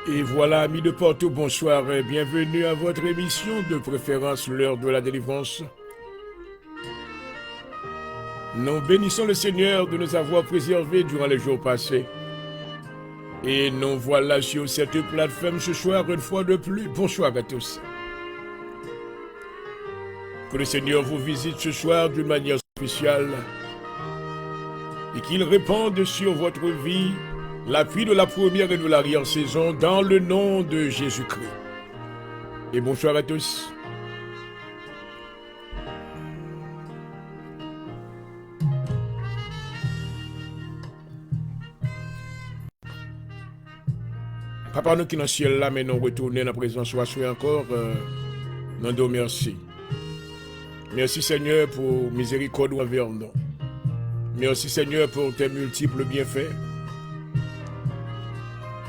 Et voilà, amis de Porto, bonsoir et bienvenue à votre émission de préférence, l'heure de la délivrance. Nous bénissons le Seigneur de nous avoir préservés durant les jours passés. Et nous voilà sur cette plateforme ce soir une fois de plus. Bonsoir à tous. Que le Seigneur vous visite ce soir d'une manière spéciale et qu'il répande sur votre vie l'appui de la première et de l'arrière-saison dans le nom de Jésus-Christ. Et bonsoir à tous. Papa, nous qui dans le ciel là, mais nous retournons dans la présence soit encore, nous te merci. Merci Seigneur pour miséricorde envers nous. Merci Seigneur pour tes multiples bienfaits.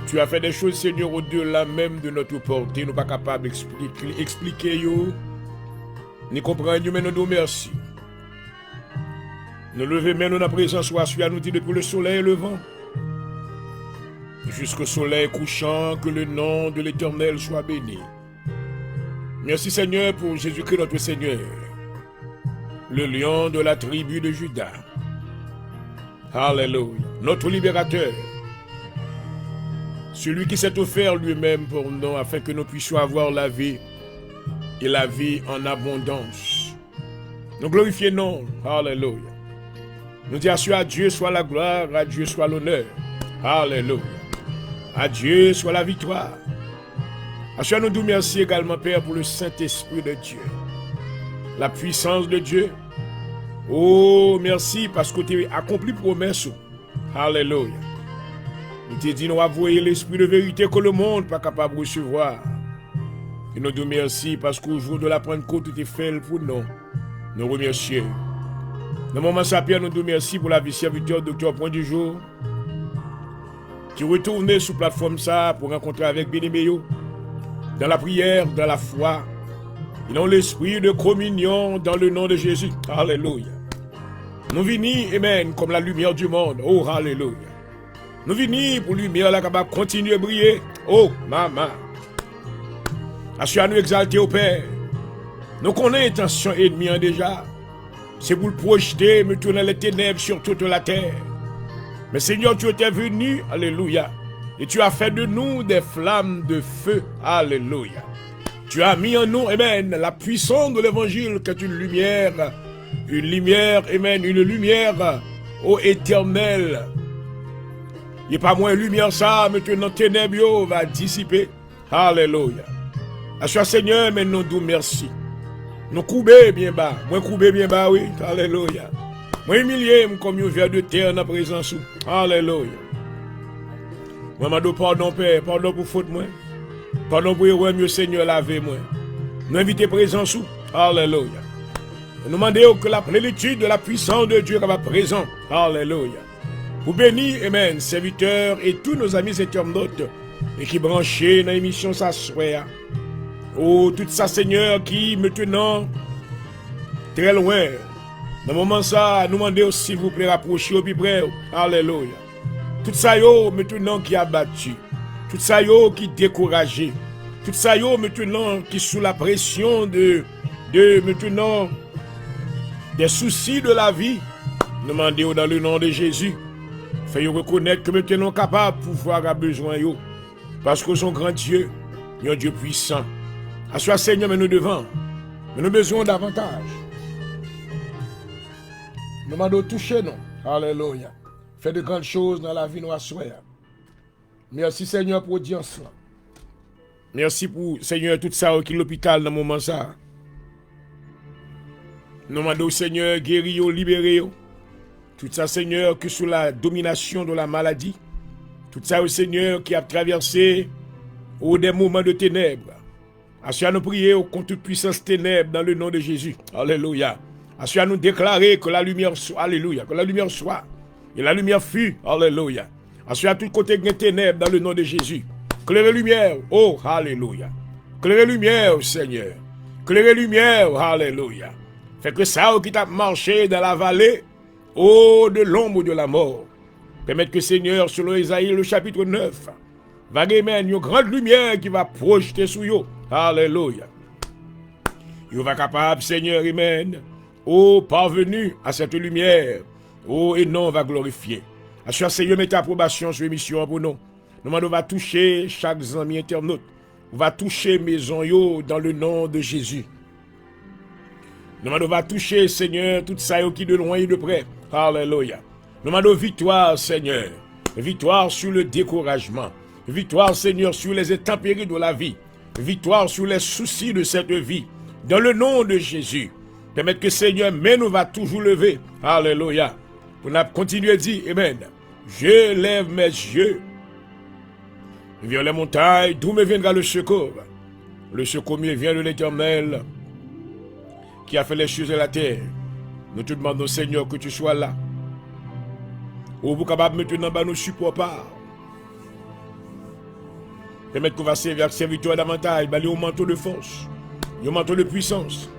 Tu as fait des choses, Seigneur, au-delà même de notre portée. Nous ne sommes pas capables d'expliquer, ni comprendre, mais nous te merci. Nous levons maintenant dans la présence soit nous dit depuis le soleil levant jusqu'au soleil couchant, que le nom de l'Éternel soit béni. Merci Seigneur pour Jésus-Christ notre Seigneur, le lion de la tribu de Juda. Alléluia, notre libérateur, celui qui s'est offert lui-même pour nous afin que nous puissions avoir la vie et la vie en abondance. Nous glorifions, alléluia. Nous disons à Dieu soit la gloire, à Dieu soit l'honneur. Alléluia. À Dieu soit la victoire. À nous nous merci également, Père, pour le Saint-Esprit de Dieu. La puissance de Dieu. Oh, merci parce que tu as accompli promesse. Alléluia. Nous te dit, nous avouons l'esprit de vérité que le monde n'est pas capable de recevoir. Et nous te merci parce qu'au jour de la Pentecôte, tu es fait pour nous. Nous remercions. Dans le moment sapien, nous te merci pour la vie serviteur docteur Point du Jour, qui retourne sur la plateforme ça pour rencontrer avec Bénéméo, dans la prière, dans la foi, et dans l'esprit de communion, dans le nom de Jésus. Alléluia. Nous venons, amen, comme la lumière du monde. Oh, alléluia. Nous venons pour la lumière là qui va continuer à briller. Oh, maman. Assure-nous exalter au Père. Nous connaissons l'intention ennemie déjà. C'est pour le projeter, me tourner les ténèbres sur toute la terre. Mais Seigneur, tu étais venu, alléluia. Et tu as fait de nous des flammes de feu, alléluia. Tu as mis en nous, amen, la puissance de l'évangile qui est une lumière, amen, une lumière, ô éternel. Il n'y a pas moins lumière ça, maintenant ténèbres va dissiper. Alléluia. À toi Seigneur, mais nous nous merci. Nous couper bien bas. Moi couper bien bas, oui. Alléluia. Moi humilié comme un verre de terre dans la présence. Alléluia. Moi m'adore pardon Père, pardon pour faute moi. Pardon pour erreur, mieux Seigneur laver moi. Nous inviter présence. Alléluia. Nous demandons que la plénitude de la puissance de Dieu soit présente. Alléluia. Vous bénis, amen, serviteurs et tous nos amis internautes et qui branchés dans l'émission s'assoient. Oh, tout ça, Seigneur, qui maintenant très loin. Dans le moment ça, nous demandons s'il vous plaît, rapprochez au plus près. Alléluia. Tout ça, yo, maintenant qui a battu. Tout ça, yo, qui découragé. Tout ça, yo, maintenant qui sous la pression de maintenant des soucis de la vie. Nous demandons dans le nom de Jésus. Fais reconnaître que maintenant capable de pouvoir a besoin yo. Parce que son grand Dieu, il est un Dieu puissant. À soi Seigneur, mais nous devons. Mais nous avons besoin davantage. Nous demandons toucher nous. Alléluia. Fais de grandes choses dans la vie nous assoir. Merci Seigneur pour l'audience. Merci pour Seigneur tout ça qui est l'hôpital dans le moment ça. Nous demandons Seigneur guérir, libérer. Tout ça, Seigneur, que sous la domination de la maladie. Tout ça, au Seigneur, qui a traversé des moments de ténèbres. Assure nous prier contre toute puissance ténèbres dans le nom de Jésus. Alléluia. Assure nous déclarer que la lumière soit. Alléluia. Que la lumière soit. Et la lumière fut. Alléluia. Assure à tout côté de ténèbres dans le nom de Jésus. Claire lumière. Oh, alléluia. Claire lumière, Seigneur. Claire lumière. Alléluia. Fait que ça qui t'a marché dans la vallée. Oh, de l'ombre de la mort. Permettre que Seigneur, selon Isaïe, le chapitre 9, va gagner une grande lumière qui va projeter sur eux. Alléluia. Vous va capable, Seigneur, amen. Oh, parvenu à cette lumière. Oh, et non, on va glorifier. Assure, Seigneur, mette approbation sur l'émission pour nous. Nous va toucher chaque ami internaute. On va toucher maison yo dans le nom de Jésus. Nous va toucher, Seigneur, tout ça qui de loin et de près. Alléluia. Nous demandons victoire, Seigneur. Victoire sur le découragement. Victoire, Seigneur, sur les intempéries de la vie. Victoire sur les soucis de cette vie. Dans le nom de Jésus. Permettre que, Seigneur, mais nous va toujours lever. Alléluia. Pour nous continuer à dire, amen. Je lève mes yeux vers les montagnes, d'où me viendra le secours. Le secours me vient de l'Éternel qui a fait les choses de la terre. Nous te demandons, Seigneur, que tu sois là. Ou vous capable maintenant de nous supporter. Permettre qu'on va servir serviteur davantage, aller au manteau de force, au manteau de puissance.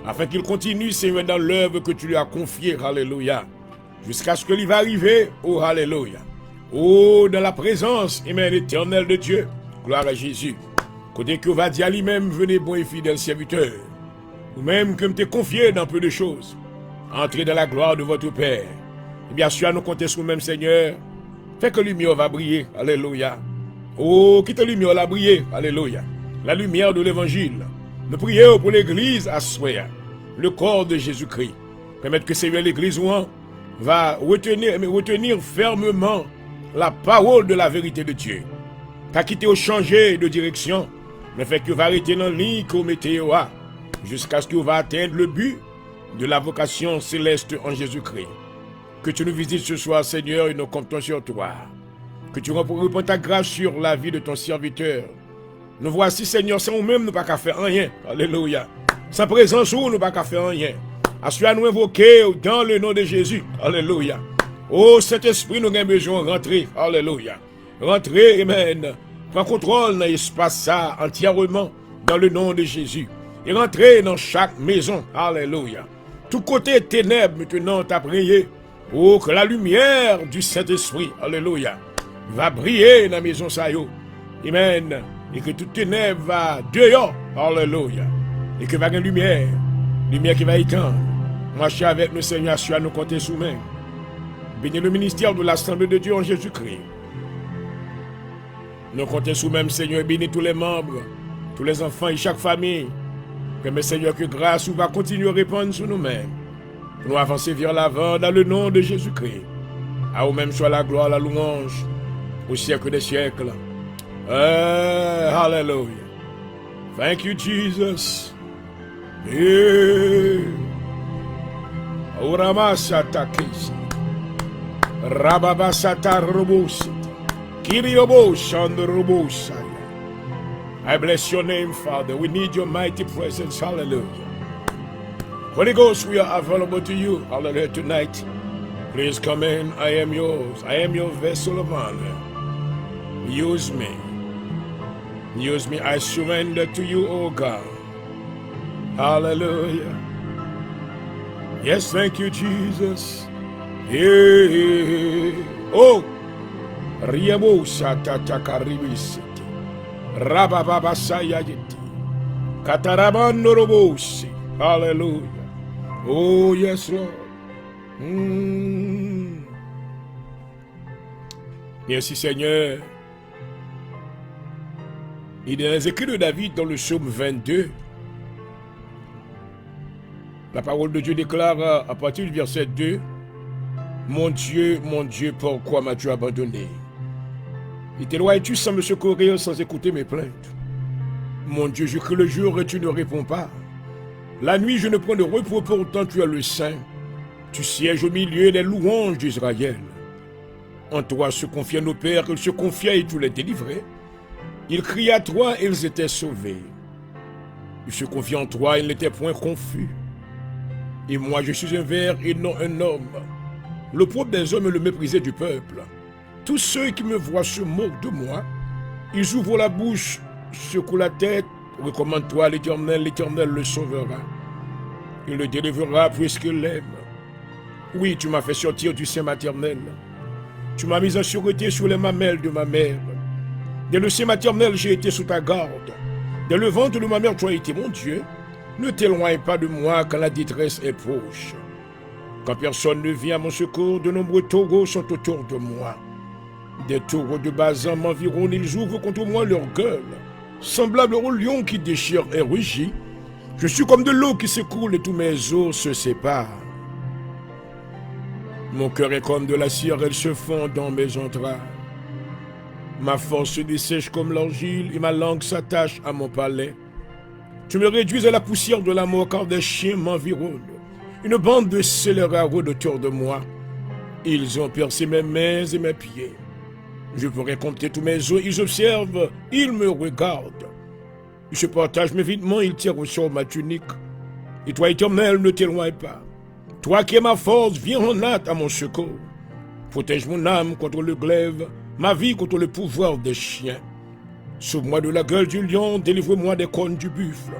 Afin qu'il continue, Seigneur, dans l'œuvre que tu lui as confiée. Alléluia. Jusqu'à ce qu'il va arriver. Oh, alléluia. Oh, dans la présence, amen, éternelle de Dieu. Gloire à Jésus. Côté que va dire à lui-même, venez, bon et fidèle serviteur. Ou même que me t'ai confié dans peu de choses. Entrez dans la gloire de votre Père. Et bien sûr, nous comptons sur nous-mêmes, Seigneur. Fait que la lumière va briller. Alléluia. Oh, quitte la lumière la briller. Alléluia. La lumière de l'évangile. Nous prions pour l'église à souhait. Le corps de Jésus-Christ. Permettre que Seigneur, l'église va retenir fermement la parole de la vérité de Dieu. Pas quitter ou changer de direction, mais fait que va arrêter dans la ligne qu'on mettait jusqu'à ce qu'on va atteindre le but de la vocation céleste en Jésus-Christ. Que tu nous visites ce soir, Seigneur, et nous comptons sur toi. Que tu réponds ta grâce sur la vie de ton serviteur. Nous voici, Seigneur, sans nous-mêmes, nous pas qu'à faire rien. Alléluia. Sans présence, nous pas qu'à faire rien. Assure nous invoquer dans le nom de Jésus. Alléluia. Oh, Saint-Esprit, nous avons besoin de rentrer. Alléluia. Rentrer, amen. Prends contrôle dans l'espace ça entièrement dans le nom de Jésus. Et rentrer dans chaque maison. Alléluia. Tout côté ténèbres, maintenant, t'as prié. Oh, que la lumière du Saint-Esprit, alléluia, va briller dans la maison ça yo. Amen. Et que toute ténèbre va dehors. Alléluia. Et que va y avoir lumière. Lumière qui va éteindre. Marchez avec nous, Seigneur, assure nous compter sous nous. Bénis le ministère de l'Assemblée de Dieu en Jésus-Christ. Nous comptons sous même, Seigneur, bénis tous les membres, tous les enfants et chaque famille. Permets, Seigneur, que grâce va continuer à répandre sur nous-mêmes. Pour nous avancer vers l'avant dans le nom de Jésus-Christ. À vous-même soit la gloire, la louange, au siècle des siècles. Hallelujah. Thank you, Jesus. Oramashatakis. Rababasata robosit. Kiriobo shandrobosaya. I bless your name, Father. We need your mighty presence. Hallelujah. Holy Ghost, we are available to you. Hallelujah tonight. Please come in. I am yours. I am your vessel of honor. Use me. Use me. I surrender to you, O God. Hallelujah. Yes, thank you, Jesus. Yeah. Oh. Riemo satatakaribisiti. Rabababasayagiti. Katarabandorobosi. Hallelujah. Oh, yes, Lord. Merci, Seigneur. Il est dans les écrits de David dans le psaume 22. La parole de Dieu déclare à partir du verset 2, mon Dieu, pourquoi m'as-tu abandonné? Et t'éloignes-tu sans me secourir, sans écouter mes plaintes? Mon Dieu, je crie le jour et tu ne réponds pas. La nuit, je ne prends de repos, pourtant tu es le Saint. Tu sièges au milieu des louanges d'Israël. En toi se confiaient nos pères, ils se confiaient et tu les délivrais. Ils criaient à toi et ils étaient sauvés. Ils se confiaient en toi, ils n'étaient point confus. Et moi, je suis un ver et non un homme. Le propre des hommes est le méprisé du peuple. Tous ceux qui me voient se moquent de moi. Ils ouvrent la bouche, secouent la tête. Recommande-toi l'Éternel, l'Éternel le sauvera. Il le délivrera puisqu'il l'aime. Oui, tu m'as fait sortir du sein maternel. Tu m'as mis en sûreté sous les mamelles de ma mère. Dès le sein maternel, j'ai été sous ta garde. Dès le ventre de ma mère, tu as été mon Dieu. Ne t'éloigne pas de moi quand la détresse est proche. Quand personne ne vient à mon secours, de nombreux taureaux sont autour de moi. Des taureaux de Bazan m'environnent, ils ouvrent contre moi leur gueule. Semblable au lion qui déchire et rugit, je suis comme de l'eau qui s'écoule et tous mes os se séparent. Mon cœur est comme de la cire, elle se fond dans mes entrailles. Ma force se dessèche comme l'argile et ma langue s'attache à mon palais. Tu me réduis à la poussière de la mort car des chiens m'environnent. Une bande de scélérats rôde autour de moi. Ils ont percé mes mains et mes pieds. Je pourrais compter tous mes os, ils observent, ils me regardent. Ils se partagent mes vêtements, ils tirent au sort ma tunique. Et toi, Éternel, ne t'éloigne pas. Toi qui es ma force, viens en hâte à mon secours. Protège mon âme contre le glaive, ma vie contre le pouvoir des chiens. Sauve-moi de la gueule du lion, délivre-moi des cornes du buffle.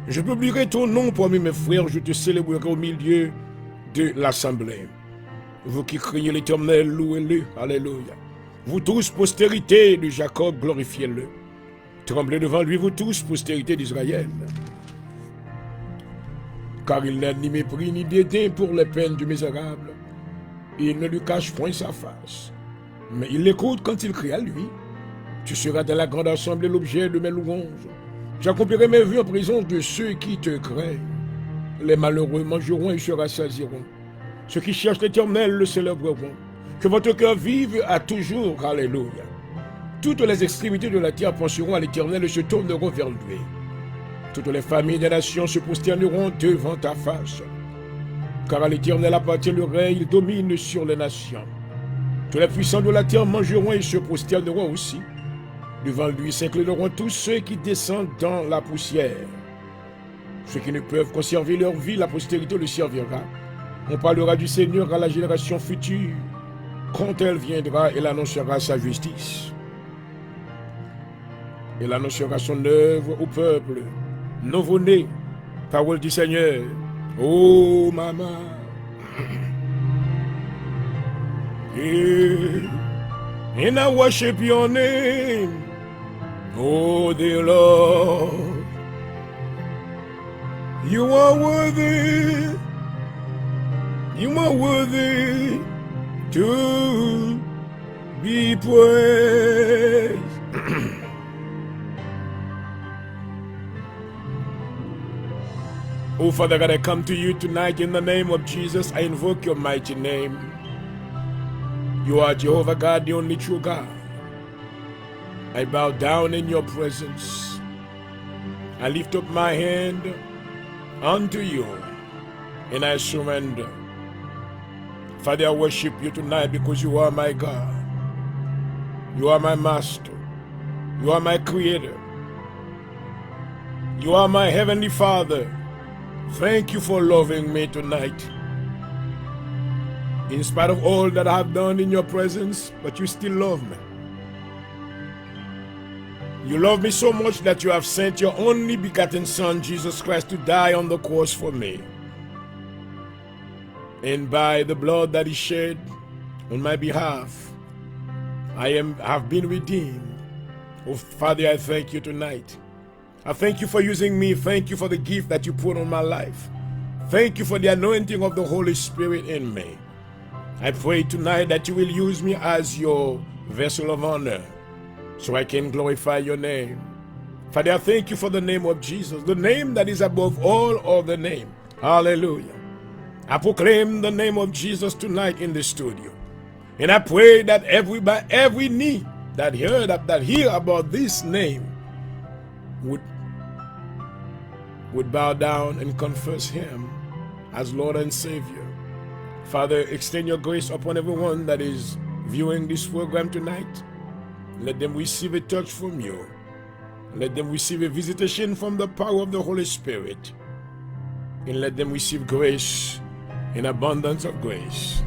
Je publierai ton nom parmi mes frères, je te célébrerai au milieu de l'assemblée. Vous qui criez l'Éternel, louez-le, alléluia. Vous tous, postérité de Jacob, glorifiez-le. Tremblez devant lui, vous tous, postérité d'Israël. Car il n'a ni mépris ni dédain pour les peines du misérable. Il ne lui cache point sa face. Mais il l'écoute quand il crie à lui. Tu seras dans la grande assemblée l'objet de mes louanges. J'accomplirai mes vues en présence de ceux qui te craignent. Les malheureux mangeront et se rassasieront. Ceux qui cherchent l'Éternel le célébreront. Que votre cœur vive à toujours. Alléluia. Toutes les extrémités de la terre penseront à l'Éternel et se tourneront vers lui. Toutes les familles des nations se prosterneront devant ta face. Car à l'Éternel appartient le règne, il domine sur les nations. Tous les puissants de la terre mangeront et se prosterneront aussi. Devant lui s'inclineront tous ceux qui descendent dans la poussière. Ceux qui ne peuvent conserver leur vie, la postérité le servira. On parlera du Seigneur à la génération future. Quand elle viendra, elle annoncera sa justice. Elle annoncera son œuvre au peuple. Nouveau-né, parole du Seigneur. Oh, maman. And I worship your name. Oh, dear Lord. You are worthy. You are worthy to be praised. Oh, Father God, I come to you tonight in the name of Jesus. I invoke your mighty name. You are Jehovah God, the only true God. I bow down in your presence. I lift up my hand unto you, and I surrender. Father, I worship you tonight because you are my God. You are my master. You are my creator. You are my heavenly Father. Thank you for loving me tonight. In spite of all that I have done in your presence, but you still love me. You love me so much that you have sent your only begotten Son, Jesus Christ, to die on the cross for me. And by the blood that he shed on my behalf, I have been redeemed. Oh, Father, I thank you tonight. I thank you for using me. Thank you for the gift that you put on my life. Thank you for the anointing of the Holy Spirit in me. I pray tonight that you will use me as your vessel of honor so I can glorify your name. Father, I thank you for the name of Jesus, the name that is above all other name. Hallelujah. I proclaim the name of Jesus tonight in the studio. And I pray that every knee that hear about this name would bow down and confess him as Lord and Savior. Father, extend your grace upon everyone that is viewing this program tonight. Let them receive a touch from you. Let them receive a visitation from the power of the Holy Spirit. And let them receive grace in abundance of grace.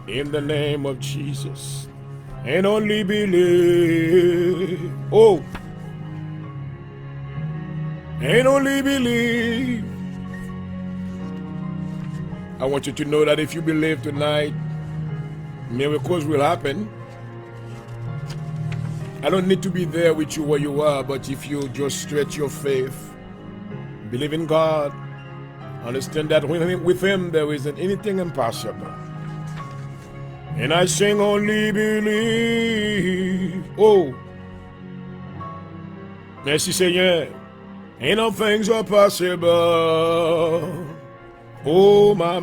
In the name of Jesus. And only believe. Oh. And only believe. I want you to know that if you believe tonight, Miracles will happen. I don't need to be there with you where you are, but if you just stretch your faith, believe in God, understand that with Him there isn't anything impossible. And I sing only believe. Oh, merci Seigneur. Ain't all things are possible. Oh, my.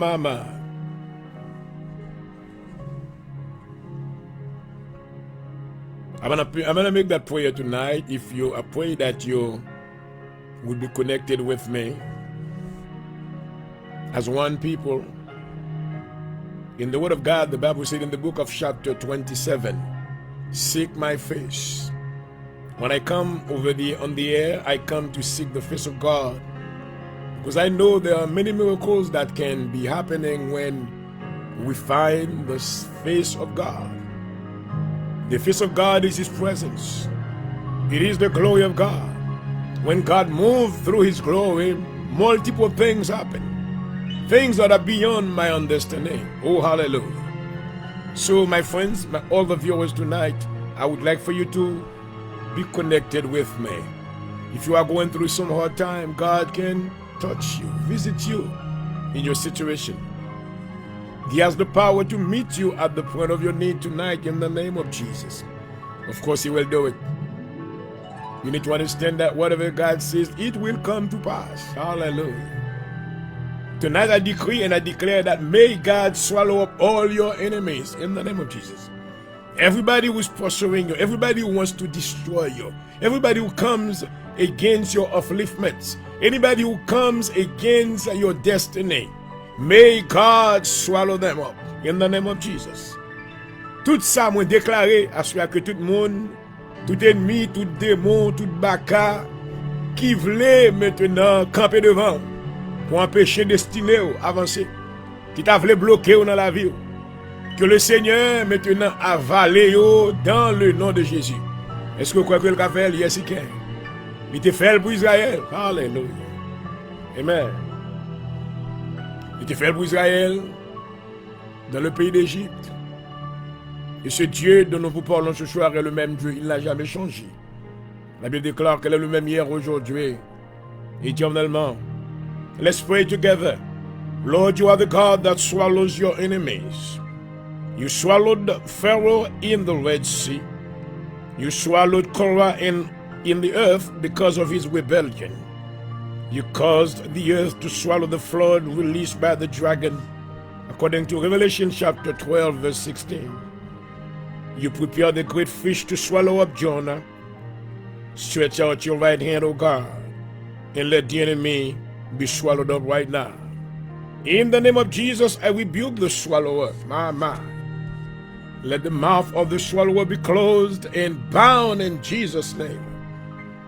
I'm gonna make that prayer tonight. If I pray that you will be connected with me as one people. In the Word of God, the Bible said in the book of chapter 27, seek my face. When I come on the air, I come to seek the face of God. Because I know there are many miracles that can be happening when we find the face of God. The face of God is His presence. It is the glory of God. When God moves through His glory, multiple things happen. Things that are beyond my understanding. Oh, hallelujah. So, my friends, all the viewers tonight, I would like for you to be connected with me. If you are going through some hard time, God can touch you, visit you in your situation. He has the power to meet you at the point of your need tonight in the name of Jesus. Of course, He will do it. You need to understand that whatever God says, it will come to pass. Hallelujah. Tonight I decree and I declare that may God swallow up all your enemies in the name of Jesus. Everybody who's pursuing you, everybody who wants to destroy you, everybody who comes against your upliftments, anybody who comes against your destiny, may God swallow them up in the name of Jesus. Tout ça m'a déclaré à ce que tout le monde, tout ennemi, tout démon, tout baka qui voulait maintenant camper devant pour empêcher destinée avancer, qui t'a voulu bloquer dans la vie, que le Seigneur maintenant avale dans le nom de Jésus. Est-ce que vous croyez que le fait yes, il te fait pour Israël? Alléluia. Amen. Il te fait pour Israël dans le pays d'Égypte. Et ce Dieu dont nous vous parlons ce soir est le même Dieu, il n'a jamais changé. La Bible déclare qu'elle est le même hier, aujourd'hui, éternellement. Let's pray together. Lord, you are the God that swallows your enemies. You swallowed Pharaoh in the Red Sea. You swallowed Korah in the earth because of his rebellion. You caused the earth to swallow the flood released by the dragon, according to Revelation chapter 12, verse 16. You prepared the great fish to swallow up Jonah. Stretch out your right hand, O God, and let the enemy be swallowed up right now. In the name of Jesus, I rebuke the swallower. My. Let the mouth of the swallower be closed and bound in Jesus' name.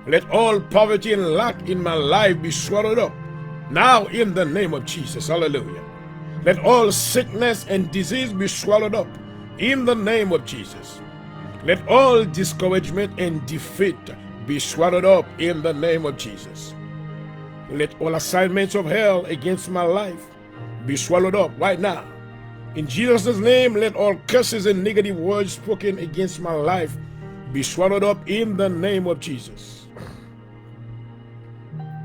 Let all poverty and lack in my life be swallowed up now in the name of Jesus. Hallelujah. Let all sickness and disease be swallowed up in the name of Jesus. Let all discouragement and defeat be swallowed up in the name of Jesus. Let all assignments of hell against my life be swallowed up right now. In Jesus' name, let all curses and negative words spoken against my life be swallowed up in the name of Jesus.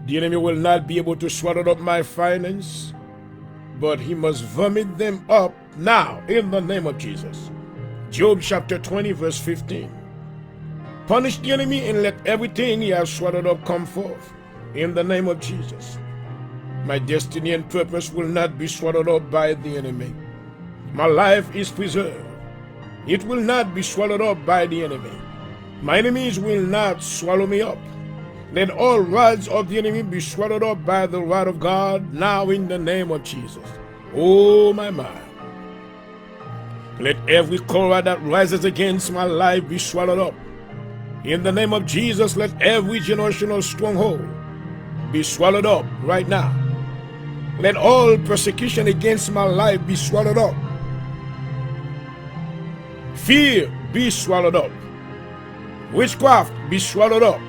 The enemy will not be able to swallow up my finance, but he must vomit them up now in the name of Jesus. Job chapter 20, verse 15. Punish the enemy and let everything he has swallowed up come forth in the name of Jesus. My destiny and purpose will not be swallowed up by the enemy. My life is preserved. It will not be swallowed up by the enemy. My enemies will not swallow me up. Let all rods of the enemy be swallowed up by the rod of God now in the name of Jesus. Oh, my mind. Let every Korah that rises against my life be swallowed up. In the name of Jesus, let every generational stronghold be swallowed up right now. Let all persecution against my life be swallowed up. Fear be swallowed up. Witchcraft be swallowed up.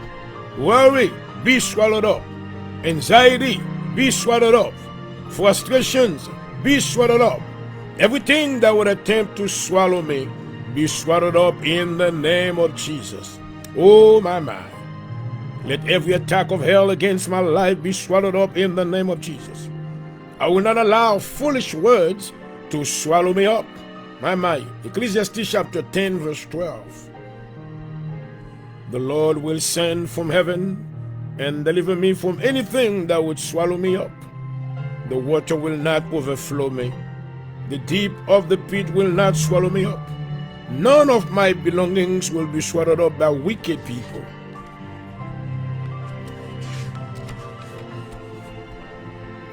Worry be swallowed up. Anxiety be swallowed up. Frustrations be swallowed up. Everything that would attempt to swallow me, be swallowed up in the name of Jesus. Oh, my. Let every attack of hell against my life be swallowed up in the name of Jesus. I will not allow foolish words to swallow me up. My. Ecclesiastes chapter 10 verse 12. The Lord will send from heaven and deliver me from anything that would swallow me up. The water will not overflow me. The deep of the pit will not swallow me up. None of my belongings will be swallowed up by wicked people.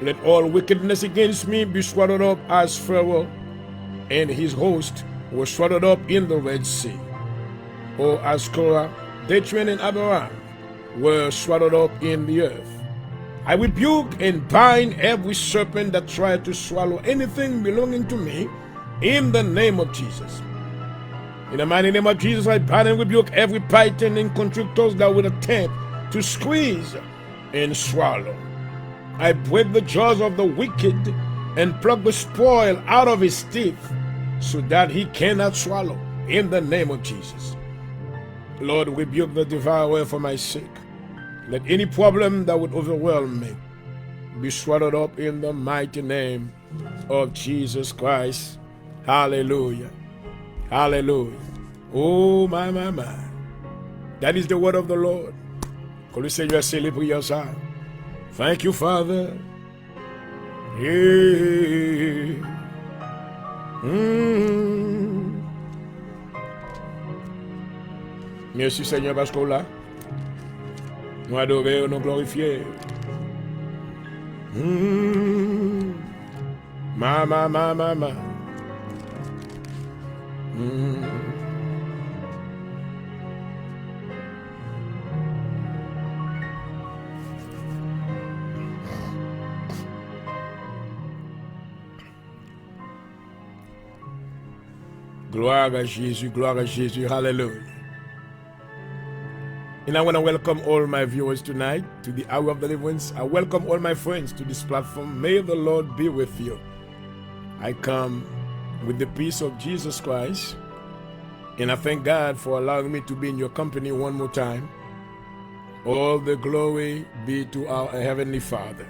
Let all wickedness against me be swallowed up as Pharaoh and his host were swallowed up in the Red Sea. Or as Korah, Dathan, and Abiram were swallowed up in the earth. I rebuke and bind every serpent that tried to swallow anything belonging to me in the name of Jesus. In the mighty name of Jesus, I bind and rebuke every python and constrictors that would attempt to squeeze and swallow. I break the jaws of the wicked and pluck the spoil out of his teeth so that he cannot swallow in the name of Jesus. Lord, rebuke the devourer for my sake. Let any problem that would overwhelm me be swallowed up in the mighty name of Jesus Christ. Hallelujah. Hallelujah. Oh, my. That is the word of the Lord. Que le Seigneur célèbre ça. Thank you, Father. Yeah. Merci, Seigneur, parce qu'on l'a. Nous adorer, nous glorifier. Ma. Gloire à Jésus, hallelujah. And I want to welcome all my viewers tonight to the Hour of Deliverance. I welcome all my friends to this platform. May the Lord be with you. I come with the peace of Jesus Christ, and I thank God for allowing me to be in your company one more time. All the glory be to our Heavenly Father.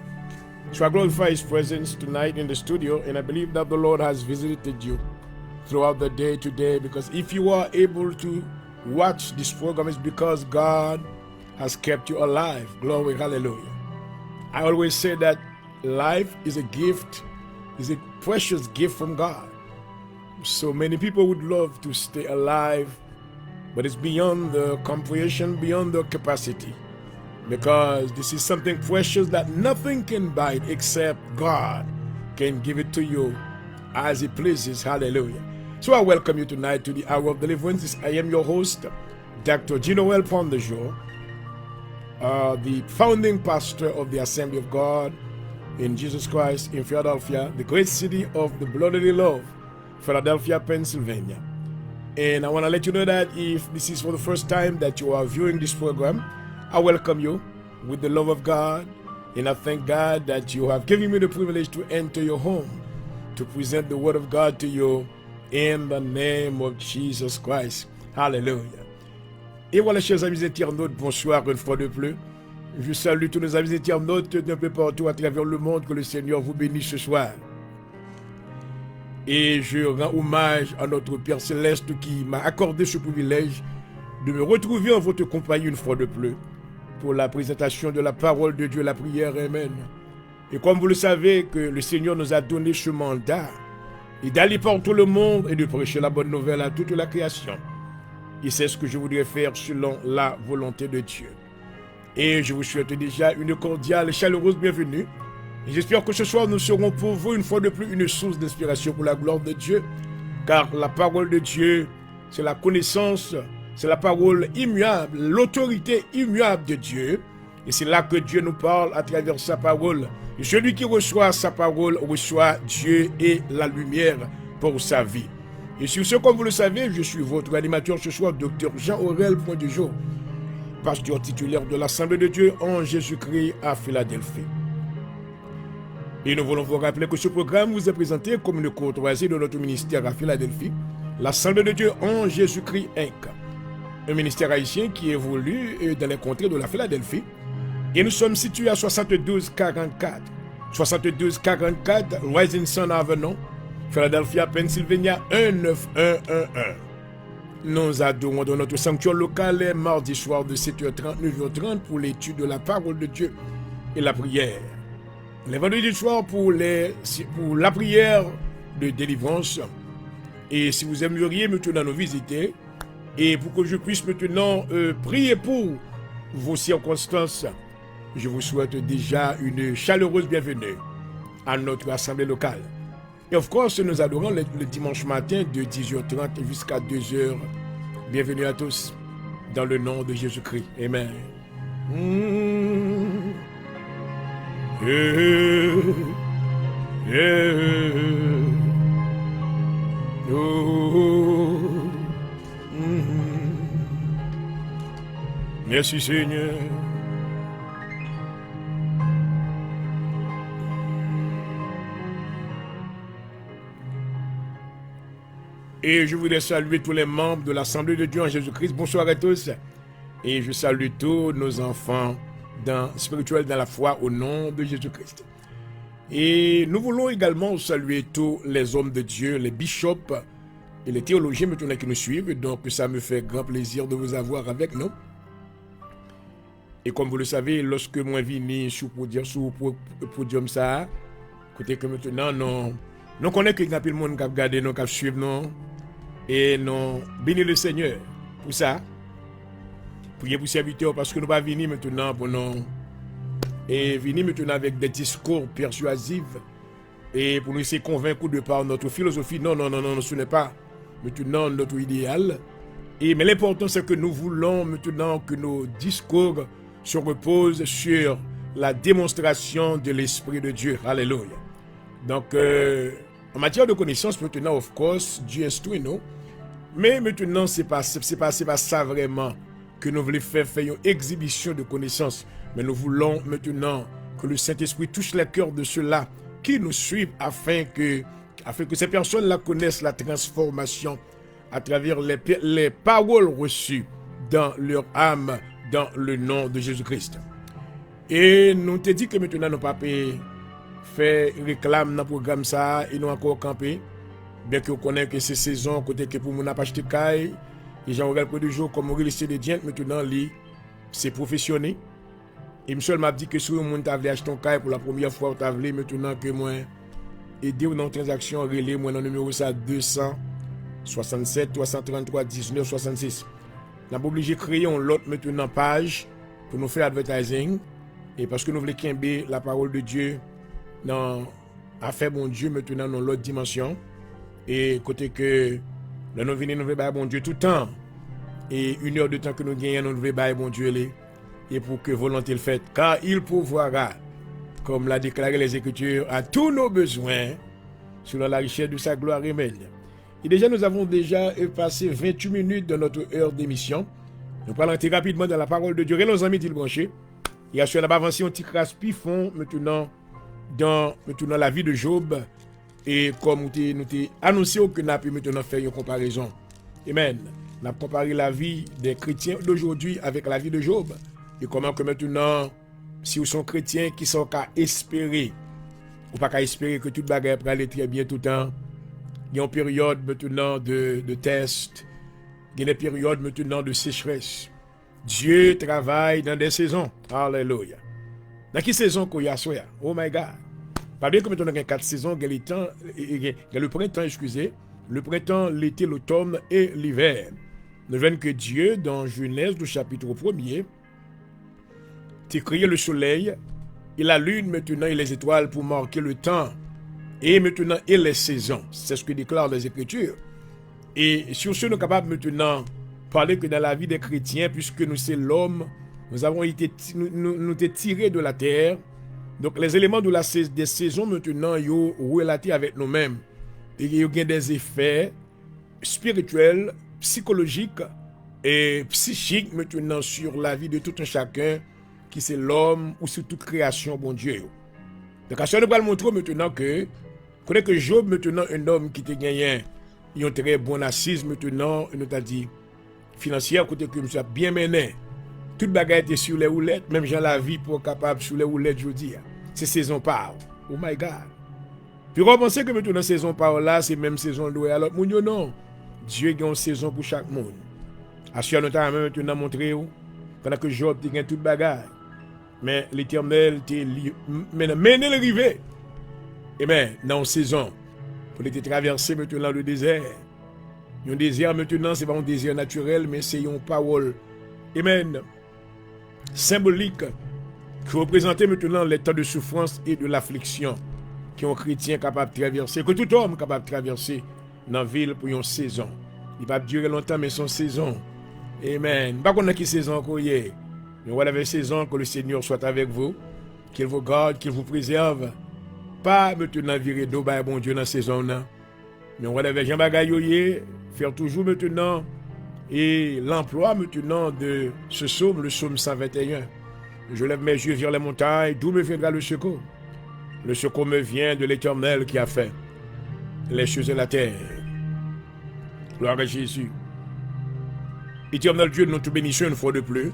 So I glorify His presence tonight in the studio, and I believe that the Lord has visited you throughout the day today, because if you are able to watch this program, it's because God has kept you alive. Glory, hallelujah. I always say that life is a gift, is a precious gift from God. So many people would love to stay alive, but it's beyond the comprehension, beyond the capacity, because this is something precious that nothing can buy it except God can give it to you as He pleases. Hallelujah. So I welcome you tonight to the Hour of Deliverance. I am your host, Dr. Ginoel Pondejour, the founding pastor of the Assembly of God in Jesus Christ in Philadelphia, the great city of the brotherly love, Philadelphia, Pennsylvania. And I want to let you know that if this is for the first time that you are viewing this program, I welcome you with the love of God. And I thank God that you have given me the privilege to enter your home to present the Word of God to you in the name of Jesus Christ. Hallelujah. Et voilà, chers amis internautes, bonsoir une fois de plus. Je salue tous nos amis internautes d'un peu partout à travers le monde. Que le Seigneur vous bénisse ce soir. Et je rends hommage à notre Père Céleste qui m'a accordé ce privilège de me retrouver en votre compagnie une fois de plus pour la présentation de la parole de Dieu, la prière. Amen. Et comme vous le savez, que le Seigneur nous a donné ce mandat et d'aller par tout le monde et de prêcher la bonne nouvelle à toute la création. Et c'est ce que je voudrais faire selon la volonté de Dieu. Et je vous souhaite déjà une cordiale et chaleureuse bienvenue. Et j'espère que ce soir nous serons pour vous une fois de plus une source d'inspiration pour la gloire de Dieu. Car la parole de Dieu, c'est la connaissance, c'est la parole immuable, l'autorité immuable de Dieu. Et c'est là que Dieu nous parle à travers sa parole. Et celui qui reçoit sa parole reçoit Dieu et la lumière pour sa vie. Et sur ce, comme vous le savez, je suis votre animateur ce soir, Dr. Jean-Aurel Pondejour, pasteur titulaire de l'Assemblée de Dieu en Jésus-Christ à Philadelphie. Et nous voulons vous rappeler que ce programme vous est présenté comme une courtoisie de notre ministère à Philadelphie, l'Assemblée de Dieu en Jésus-Christ Inc. Un ministère haïtien qui évolue dans les contrées de la Philadelphie. Et nous sommes situés à 7244 Rising Sun Avenue, Philadelphia, Pennsylvania 19111. Nous adorons dans notre sanctuaire local les mardis soirs de 7h30, 9h30 pour l'étude de la parole de Dieu et la prière. Les vendredis soirs pour la prière de délivrance. Et si vous aimeriez maintenant nous visiter, et pour que je puisse maintenant prier pour vos circonstances, je vous souhaite déjà une chaleureuse bienvenue à notre assemblée locale. Et of course, nous adorons le dimanche matin de 10h30 jusqu'à 2h. Bienvenue à tous dans le nom de Jésus-Christ. Amen. Merci Seigneur. Et je voudrais saluer tous les membres de l'Assemblée de Dieu en Jésus-Christ. Bonsoir à tous. Et je salue tous nos enfants spirituels dans la foi au nom de Jésus-Christ. Et nous voulons également saluer tous les hommes de Dieu, les bishops et les théologiens maintenant qui nous suivent. Donc ça me fait grand plaisir de vous avoir avec nous. Et comme vous le savez, lorsque moi vini sur le podium ça, écoutez que maintenant nous connaissons qu'il y a plus de monde qui a regardé, nous qui suivent nous. Et nous bénissons le Seigneur pour ça. Priez pour serviteurs parce que nous ne sommes pas venus maintenant pour nous. Et venir maintenant avec des discours persuasifs et pour nous essayer de convaincre de par notre philosophie. Non, ce n'est pas maintenant notre idéal. Mais l'important c'est que nous voulons maintenant que nos discours se reposent sur la démonstration de l'Esprit de Dieu. Alléluia. Donc, en matière de connaissance, maintenant, of course, Dieu instruit nous. Mais maintenant, c'est pas ça vraiment que nous voulons faire une exhibition de connaissance. Mais nous voulons maintenant que le Saint-Esprit touche les cœurs de ceux-là qui nous suivent afin que ces personnes-là connaissent la transformation à travers les paroles reçues dans leur âme, dans le nom de Jésus-Christ. Et nous te dit que maintenant, nous pas fait réclame dans le programme ça et nous encore campé. Bien que vous connaissez que c'est saison, côté que pour nous n'a pas acheté caille, et j'en regarde peu de jours comme on lycée de Dien, maintenant, c'est professionnel. Et monsieur m'a dit que si vous avez acheté un caille pour la première fois, vous avez maintenant que moi, aider ou dans transaction, relais, moi, dans le numéro ça 267 333 19 66. Nous avons obligé de créer une autre maintenant page pour nous faire advertising. Et parce que nous voulons qu'imber la parole de Dieu dans affaire bon Dieu maintenant dans l'autre dimension. Et côté que nous venons nous veiller bon Dieu tout le temps. Et 1 heure de temps que nous gagnons, nous veiller bon Dieu. Et pour que volonté le faite, car il pourvoira, comme l'a déclaré les Écritures, à tous nos besoins, selon la richesse de sa gloire. Amen. Et déjà, nous avons passé 28 minutes dans notre heure d'émission. Nous parlons très rapidement dans la parole de Dieu. Et nos amis d'Île Branchée. Il y a sur la avancée un petit crasse pifon maintenant dans la vie de Job. Et comme nous t'ai annoncé que nous avons pu maintenant faire une comparaison. Amen. Nous avons comparé la vie des chrétiens d'aujourd'hui avec la vie de Job. Et comment que maintenant, si vous êtes chrétiens qui sont qu'à espérer, ou pas qu'à espérer que toute bagarre peut aller très bien tout le temps. Il y a une période maintenant de test. Il y a une période maintenant de sécheresse. Dieu travaille dans des saisons. Alléluia. Dans quelle saison qu'il y a ça? Oh my God. Pas bien que maintenant il y a 4 saisons, il y a le printemps, excusez. Le printemps, l'été, l'automne et l'hiver. Nous voyons que Dieu, dans Genèse, au chapitre 1er, a créé le soleil et la lune maintenant et les étoiles pour marquer le temps. Et maintenant, et les saisons. C'est ce que déclarent les Écritures. Et sur ce, nous sommes capables maintenant de parler que dans la vie des chrétiens, puisque nous sommes l'homme, nous avons été tirés de la terre. Donc, les éléments des saisons maintenant, ils sont relatés avec nous-mêmes. Et il y a des effets spirituels, psychologiques et psychiques maintenant sur la vie de tout un chacun, qui c'est l'homme ou sur toute création, bon Dieu. Donc, à ce moment, nous allons montrer maintenant que, connaît que Job, maintenant, un homme qui te gagne, il a une très bonne assise, maintenant, il nous a dit, financière, côté que nous a bien mené. Toute bagaille était sur les roulettes, même j'ai la vie pour capable sur les roulettes, je dis. C'est saison par. Oh my God. Puis on pense que maintenant, saison par là, c'est même saison louée à l'autre monde, non. Dieu a une saison pour chaque monde. À ce moment, nous maintenant montré, pendant que Job a gagné toute bagaille. Mais l'Éternel t'est mené le rivet. Et bien, dans une saison, pour les traverser maintenant le désert. Un désert maintenant, ce n'est pas un désert naturel, mais c'est une parole. Amen. Symbolique qui représente maintenant les temps de souffrance et de l'affliction qu'un chrétien est capable de traverser, que tout homme est capable de traverser dans la ville pour une saison. Il ne va pas durer longtemps, mais son saison. Amen. Pas qu'on a qui saison encore hier. Mais voilà la saison que le Seigneur soit avec vous, qu'il vous garde, qu'il vous préserve. Pas maintenant virer d'eau, bon Dieu, dans la saison. Mais on va avec Jean Bagayoye, faire toujours maintenant et l'emploi maintenant de ce psaume, le psaume 121. Je lève mes yeux vers les montagnes, d'où me viendra le secours? Le secours me vient de l'Éternel qui a fait les choses de la terre. Gloire à Jésus. Éternel Dieu, nous te bénissons une fois de plus.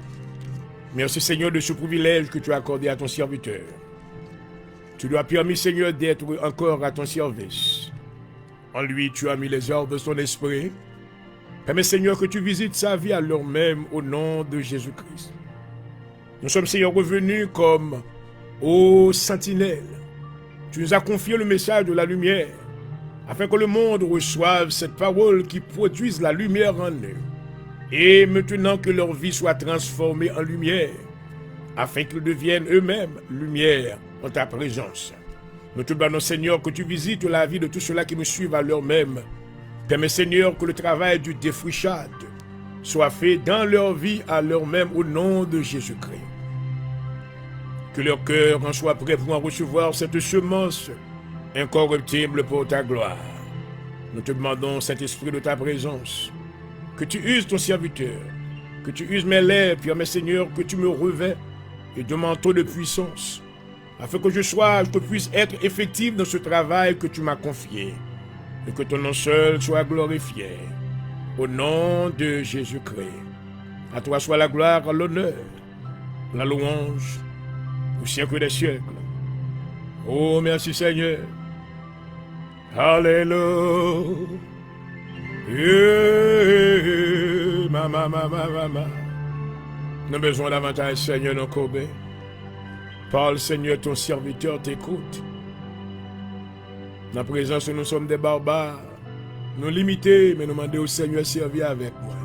Merci Seigneur de ce privilège que tu as accordé à ton serviteur. Tu lui as permis Seigneur d'être encore à ton service. En lui, tu as mis les ordres de son esprit. Permets Seigneur que tu visites sa vie à l'heure même au nom de Jésus-Christ. Nous sommes Seigneur revenus comme ô sentinelles. Tu nous as confié le message de la lumière afin que le monde reçoive cette parole qui produise la lumière en eux. Et maintenant que leur vie soit transformée en lumière afin qu'ils deviennent eux-mêmes lumière en ta présence. Nous te demandons, Seigneur, que tu visites la vie de tous ceux-là qui me suivent à l'heure même. Permets, Seigneur, que le travail du défrichage soit fait dans leur vie à l'heure même au nom de Jésus-Christ. Que leur cœur en soit prêt pour en recevoir cette semence incorruptible pour ta gloire. Nous te demandons, Saint-Esprit, de ta présence, que tu uses ton serviteur, que tu uses mes lèvres, permets, Seigneur, que tu me revêts et de manteau de puissance, afin que je puisse être effectif dans ce travail que tu m'as confié, et que ton nom seul soit glorifié. Au nom de Jésus-Christ, à toi soit la gloire, l'honneur, la louange, au siècle des siècles. Oh, merci Seigneur. Alléluia. Mama. Nous avons besoin davantage, Seigneur, nos Kobe. Parle, Seigneur, ton serviteur t'écoute. Dans la présence où nous sommes des barbares, nous limités, mais nous demandons au Seigneur de servir avec moi.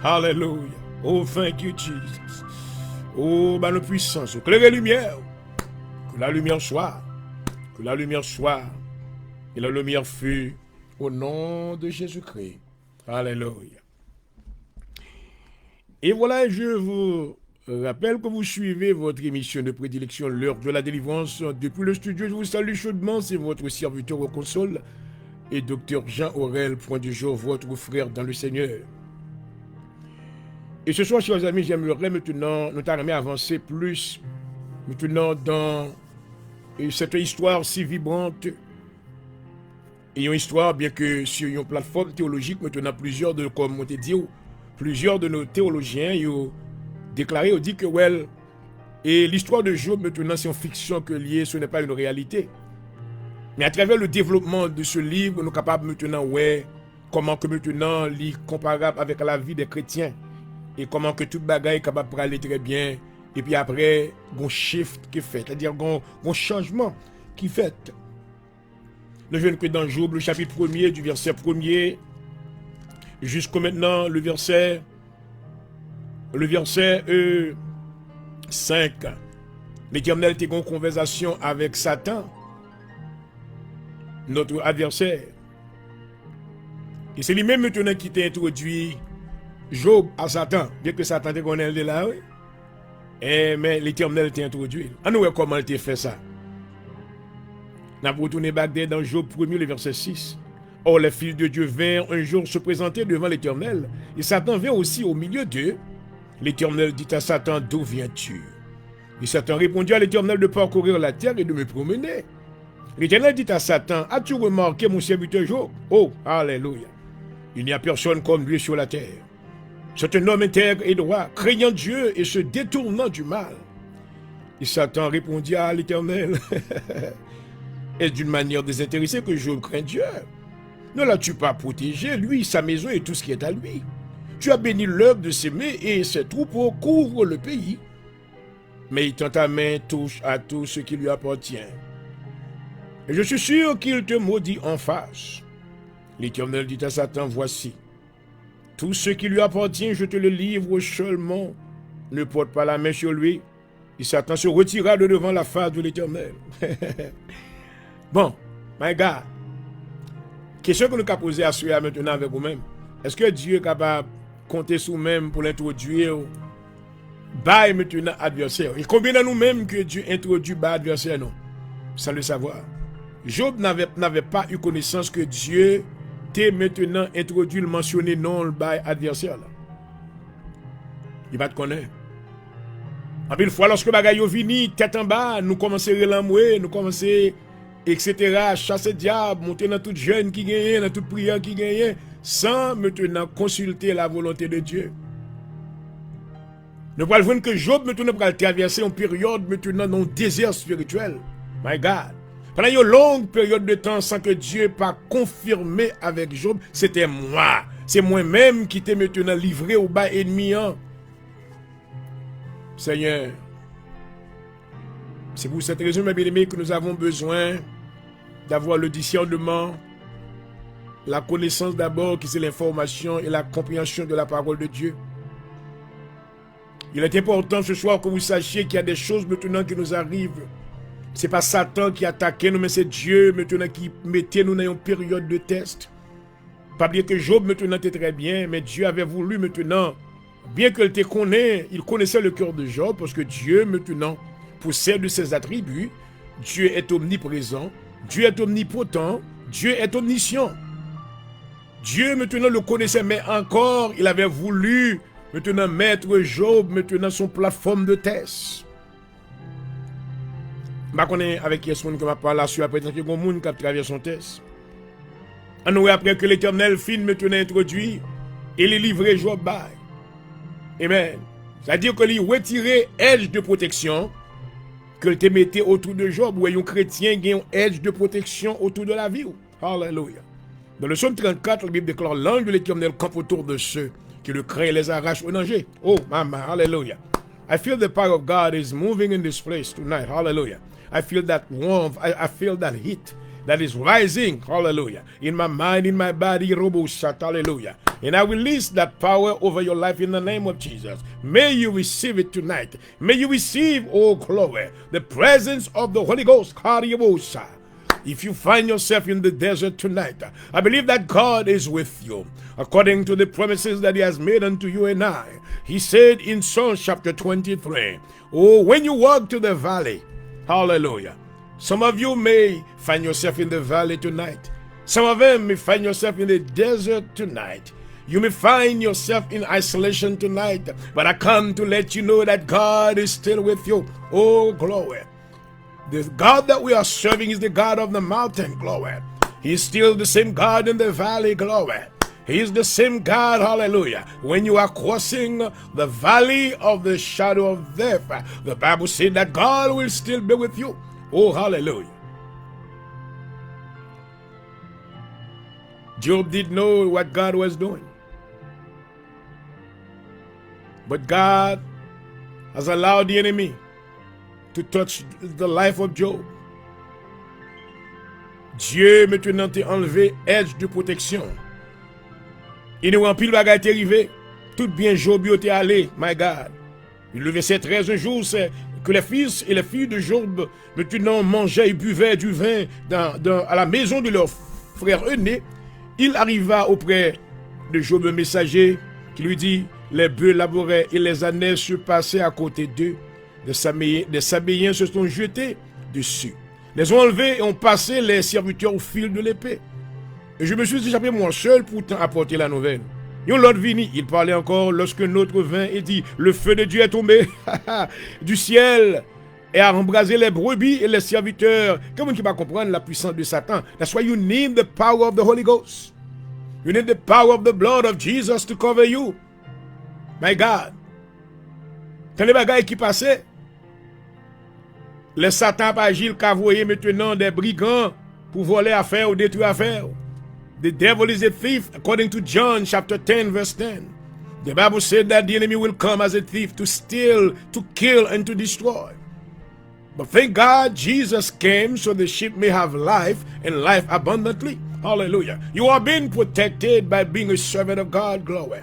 Alléluia. Oh, thank you, Jesus. Oh, nos puissances, éclaire la lumière. Que la lumière soit. Que la lumière soit. Et la lumière fut au nom de Jésus-Christ. Alléluia. Et voilà, je vous rappelle que vous suivez votre émission de prédilection, l'heure de la délivrance. Depuis le studio, je vous salue chaudement. C'est votre serviteur aux consoles et Dr Jean Aurel, point du jour, votre frère dans le Seigneur. Et ce soir, chers amis, j'aimerais maintenant nous t'aimer avancer plus maintenant dans cette histoire si vibrante. Et une histoire, bien que sur une plateforme théologique, maintenant plusieurs de, comme on te dit, plusieurs de nos théologiens ont déclaré, ont dit que et l'histoire de Job maintenant c'est une fiction que liée, ce n'est pas une réalité. Mais à travers le développement de ce livre, nous sommes capables maintenant, comment que maintenant, il est comparable avec la vie des chrétiens. Et comment que toute bagaille est capable d'aller très bien. Et puis après, il y a un shift qui est fait, c'est-à-dire qu'il y a un changement qui est fait. Nous venons que dans Job, le chapitre 1er, du verset 1er, jusqu'au maintenant, le verset 5. L'Éternel était en conversation avec Satan, notre adversaire. Et c'est lui-même maintenant qui t'a introduit Job à Satan, bien que Satan te connaît de là, oui. Mais l'Éternel t'a introduit. On nous voit comment il t'a fait ça. Nous avons retourné dans Job 1er, le verset 6. Or, les fils de Dieu vinrent un jour se présenter devant l'Éternel, et Satan vint aussi au milieu d'eux. L'Éternel dit à Satan, d'où viens-tu? Et Satan répondit à l'Éternel de parcourir la terre et de me promener. L'Éternel dit à Satan, as-tu remarqué mon serviteur Job? Oh, alléluia. Il n'y a personne comme lui sur la terre. C'est un homme intègre et droit, craignant Dieu et se détournant du mal. Et Satan répondit à l'Éternel, est-ce d'une manière désintéressée que Job craint Dieu? Ne l'as-tu pas protégé, lui, sa maison et tout ce qui est à lui? Tu as béni l'œuvre de ses mains et ses troupeaux couvrent le pays. Mais il tend ta main touche à tout ce qui lui appartient. Et je suis sûr qu'il te maudit en face. L'Éternel dit à Satan, voici, tout ce qui lui appartient, je te le livre seulement. Ne porte pas la main sur lui. Et Satan se retira de devant la face de l'Éternel. Bon, my God, question que nous avons posée à celui-là maintenant avec vous-même. Est-ce que Dieu est capable de compter sur nous-mêmes pour l'introduire bas maintenant adversaire? Et combien de nous-mêmes que Dieu introduit bas adversaire, non? Sans le savoir. Job n'avait pas eu connaissance que Dieu t'est maintenant introduit, le mentionné non le bas adversaire. Là. Il va te connaître. En une fois, lorsque bagaille vini, tête en bas, nous commençons à relamouer, nous commençons, etc., chasser diable, monter dans toute jeune qui gagne, dans toute prière qui gagne, sans maintenant consulter la volonté de Dieu. Nous pouvons voir que Job maintenant va traverser une période maintenant dans un désert spirituel. My God. Pendant une longue période de temps sans que Dieu n'ait pas confirmé avec Job, c'était moi. C'est moi-même qui t'ai maintenant livré au bas ennemi. Hein. Seigneur, c'est pour cette raison, mes bien-aimés, que nous avons besoin d'avoir le discernement, la connaissance d'abord, qui c'est l'information et la compréhension de la parole de Dieu. Il est important ce soir que vous sachiez qu'il y a des choses maintenant qui nous arrivent. Ce n'est pas Satan qui attaque nous, mais c'est Dieu maintenant qui mettait nous dans une période de test. Pas bien que Job maintenant était très bien, mais Dieu avait voulu maintenant, bien qu'il te connaisse, il connaissait le cœur de Job, parce que Dieu maintenant possède ses attributs. Dieu est omniprésent, Dieu est omnipotent, Dieu est omniscient. Dieu maintenant le connaissait, mais encore, il avait voulu maintenant mettre Job maintenant son plateforme de test. Je connais avec qui est-ce que m'a parlé là-dessus après que mon monde qui a traversé son test. Après que l'Éternel fin maintenant introduit, il est livré Job bas. Amen. C'est-à-dire que lui retirer edge de protection que te mettait autour de Job, où un chrétien a un edge de protection autour de la vie. Alléluia. Dans le psaume 34, la Bible déclare, l'ange de l'Éternel campe autour de ceux qui le craignent et les arrachent au danger. Oh, maman, hallelujah. I feel the power of God is moving in this place tonight. Hallelujah. I feel that warmth. I feel that heat that is rising. Hallelujah. In my mind, in my body. Hallelujah. And I release that power over your life in the name of Jesus. May you receive it tonight. May you receive, oh glory, the presence of the Holy Ghost. If you find yourself in the desert tonight, I believe that God is with you. According to the promises that He has made unto you and I. He said in Psalm chapter 23, oh, when you walk to the valley, hallelujah. Some of you may find yourself in the valley tonight. Some of them may find yourself in the desert tonight. You may find yourself in isolation tonight. But I come to let you know that God is still with you. Oh, glory. The God that we are serving is the God of the mountain, glory. He's still the same God in the valley, glory. He is the same God, hallelujah. When you are crossing the valley of the shadow of death, the Bible said that God will still be with you. Oh, hallelujah. Job did know what God was doing. But God has allowed the enemy to touch the life of Job. Dieu maintenant t'a enlevé edge de protection. Il nous remplit le bagage est arrivé. Tout bien Job était allé, my God. Le verset 13 un jour, c'est que les fils et les filles de Job maintenant mangeaient et buvaient du vin à la maison de leur frère aîné. Il arriva auprès de Job un messager qui lui dit, les bœufs labouraient et les ânes se passaient à côté d'eux. Des Sabéens se sont jetés dessus. Les ont enlevés et ont passé les serviteurs au fil de l'épée. Et je me suis échappé moi seul pour apporter la nouvelle. Et l'autre vini, il parlait encore lorsque notre vin et dit, le feu de Dieu est tombé du ciel et a embrasé les brebis et les serviteurs. Comment tu vas comprendre la puissance de Satan? That's why you need the power of the Holy Ghost. You need the power of the blood of Jesus to cover you. My God. Quand les bagailles qui passaient, le Satan pas agile qu'à voyer maintenant des brigands pour voler affaires ou détruire affaires. The devil is a thief, according to John chapter 10, verse 10. The Bible said that the enemy will come as a thief to steal, to kill, and to destroy. But thank God Jesus came so the sheep may have life and life abundantly. Hallelujah. You are being protected by being a servant of God. Glory.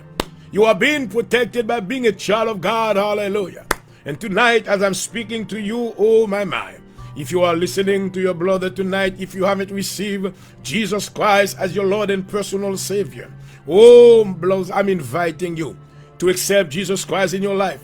You are being protected by being a child of God. Hallelujah. And tonight, as I'm speaking to you, oh my mind, if you are listening to your brother tonight, if you haven't received Jesus Christ as your Lord and personal Savior, oh, brothers, I'm inviting you to accept Jesus Christ in your life.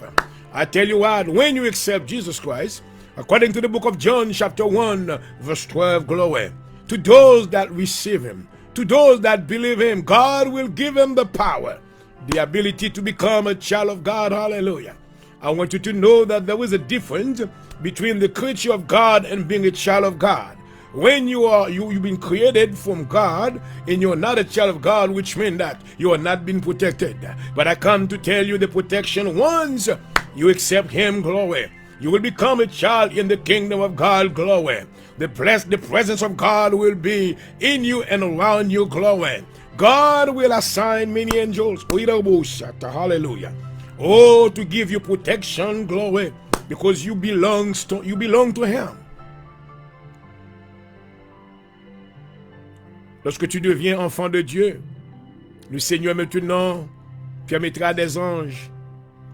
I tell you what, when you accept Jesus Christ, according to the book of John, chapter 1, verse 12, glory, to those that receive Him, to those that believe Him, God will give them the power, the ability to become a child of God. Hallelujah. I want you to know that there is a difference between the creature of God and being a child of God. When you've been created from God and you're not a child of God, which means that you are not being protected. But I come to tell you the protection once you accept Him, glory. You will become a child in the kingdom of God, glory. The presence of God will be in you and around you, glory. God will assign many angels. Hallelujah. Oh, to give you protection, glory, because you belong to Him. Lorsque tu deviens enfant de Dieu, le Seigneur maintenant permettra des anges.